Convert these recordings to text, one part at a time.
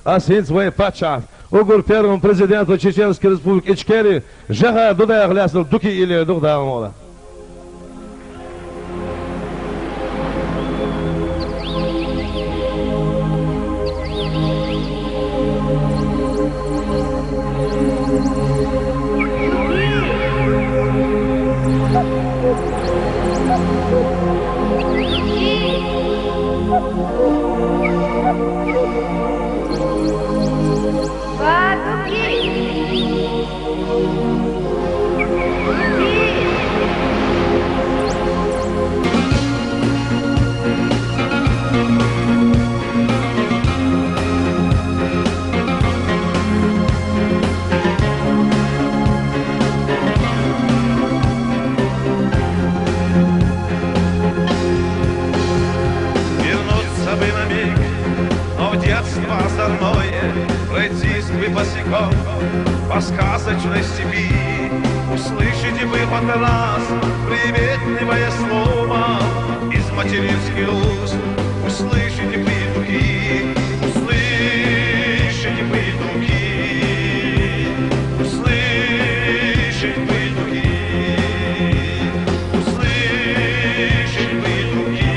assim vai Pacha. O governo presidente Чеченской Республики Ичкерия, Жаха Дуда Глясл Дуки или Дуда Мола. Босиком по сказочной степи услышите вы под раз приветливое слово из материнских уст. Услышите придухи, услышите придухи, услышите придухи, услышите придухи,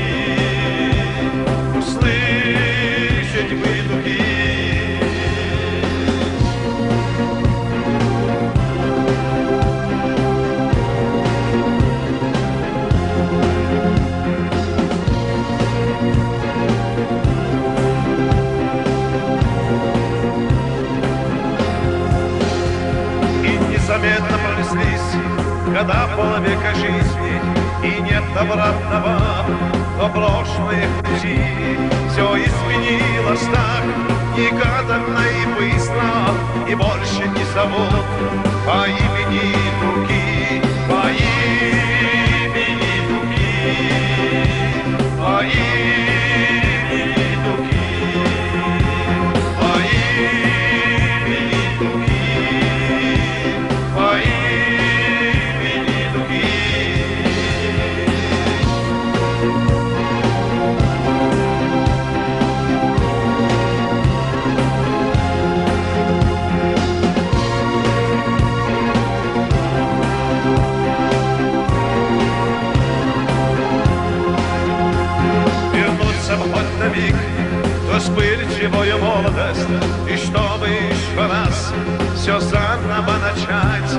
услышите придухи. Заметно пронеслись года полвека жизни, и нет обратного до прошлых пути. Все изменилось так негаданно и быстро, и больше не зовут по имени Дуки, по имени Дуки, по имени Дуки, по имени Дуки. Вспыльчивую молодость, и чтобы еще раз все заново начать.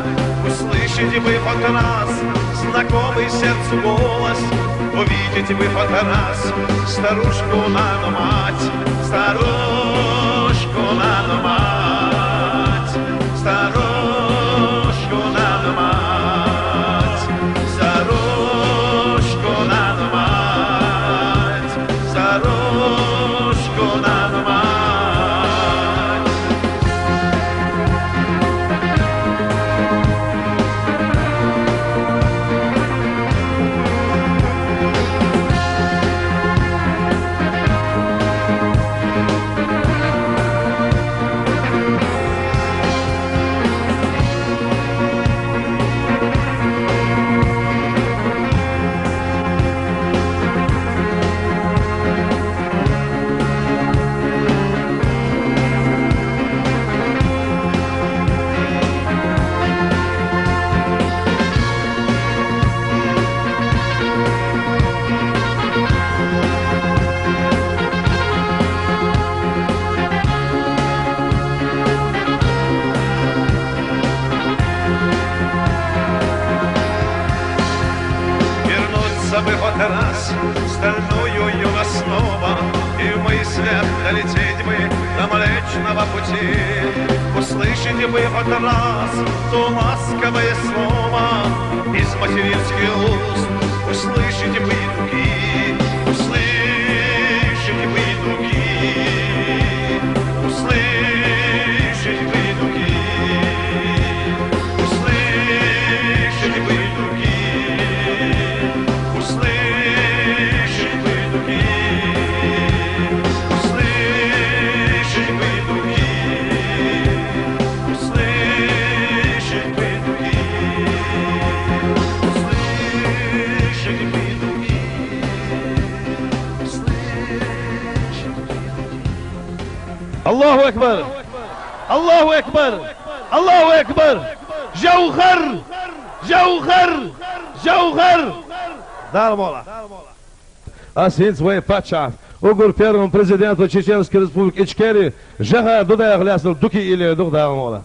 Услышите вы хоть раз знакомый сердцу голос, увидите вы хоть раз старушку нану мать, старушку нану мать, старушку нану мать, старушку нану мать, старушку нану мать. Бы хоть раз стальную юга снова, и в мыслях долететь бы до Млечного Пути. Услышите бы хоть раз то ласковое слово из материнских уст. Услышите бы дуги, услышите бы дуги, услышите бы дуги, услышите бы дуги. Услышать бы дуги, услышать бы дуги, услышать бы дуги, услышать бы дуги. Allahu Ekber. Allahu Ekber. Allahu Ekber. Jauhar. Jauhar. Jauhar. Darmola. Assim свои подчас. Угур первому президенту Чеченской Республики Ичкерии Жага Дудая Глясл Дуки или Дух Дармола.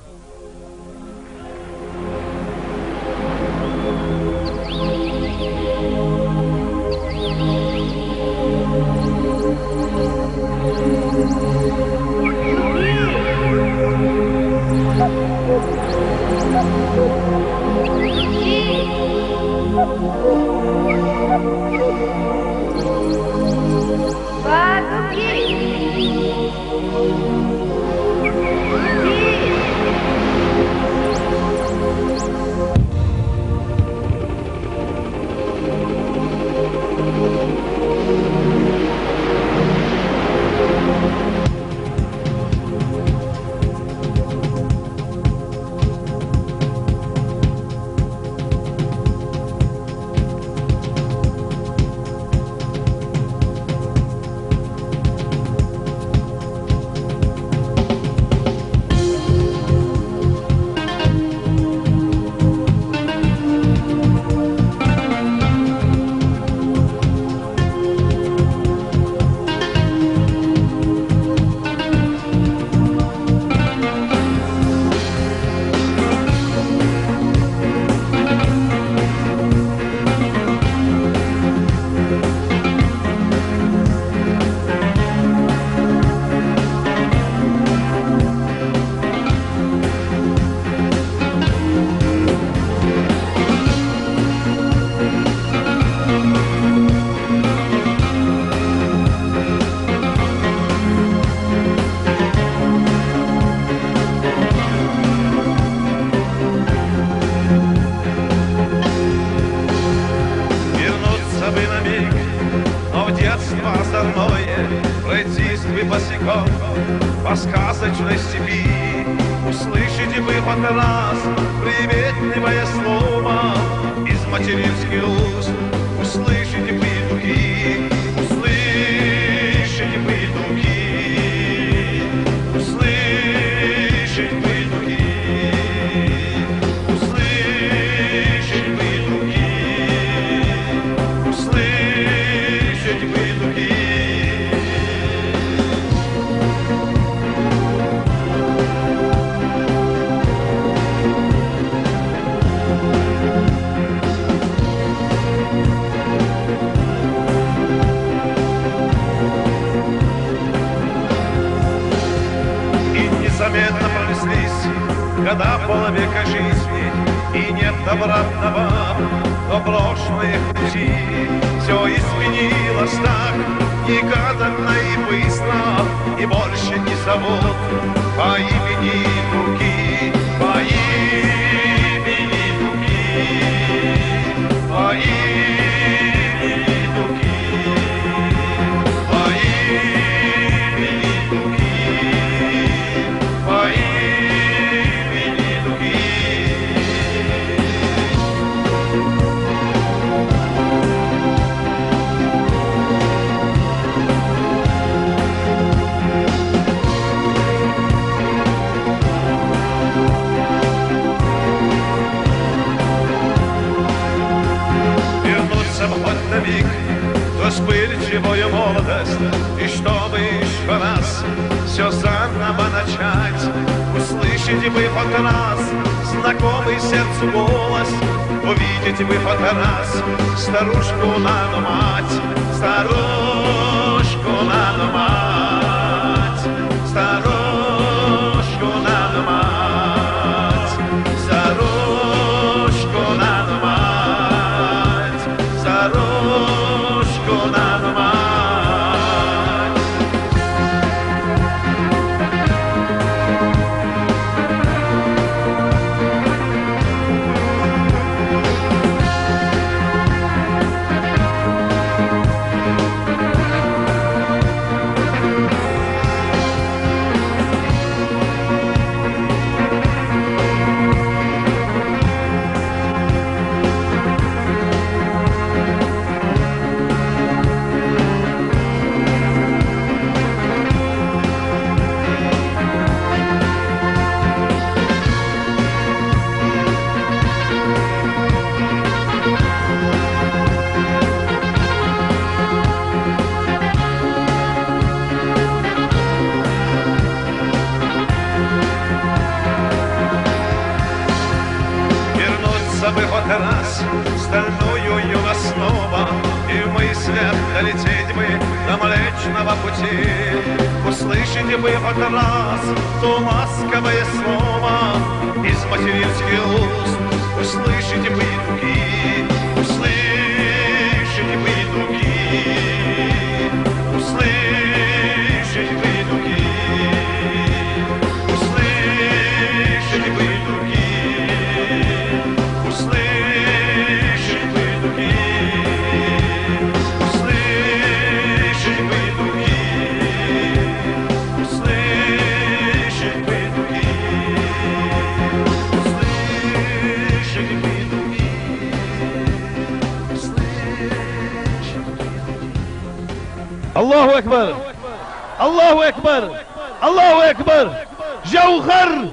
босиком по сказочной степи. Услышите вы хоть раз приветливое слово из материнских уст. Услышите вы духи, услышите вы духи, услышите вы духи, услышите вы духи, услышите вы духи. Заметно пронеслись года полвека жизни, и нет обратного, но брошенных пути. Все изменилось так негаданно и быстро, и больше не зовут по имени Дуки, по имени Дуки, по имени Дуки, по имени Дуки. По имени Дуки. Вернуться бы хоть на миг в вспыльчивую молодость, и чтобы еще раз все заново начать. Услышите вы хоть раз знакомый сердцу голос, увидите вы хоть раз старушку Нану мать, старушку Нану мать, старушку Нану мать, старушку Нану мать, старушку Нану мать. раз стальную снова, и в мыслях долететь бы до Млечного Пути. Услышите бы хоть раз то ласковое слово из материнских уст, услышите бы и другие, услышите бы и другие, услышите бы и другие, услышите бы и другие, услышите бы и другие, услышите бы и другие, услышите бы и другие, услышите бы и другие, услышите бы и другие. Аллаху Акбар! Аллаху Акбар! Аллаху Акбар! Jauhar!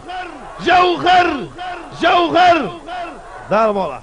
Jauhar! Jauhar! Dar bola!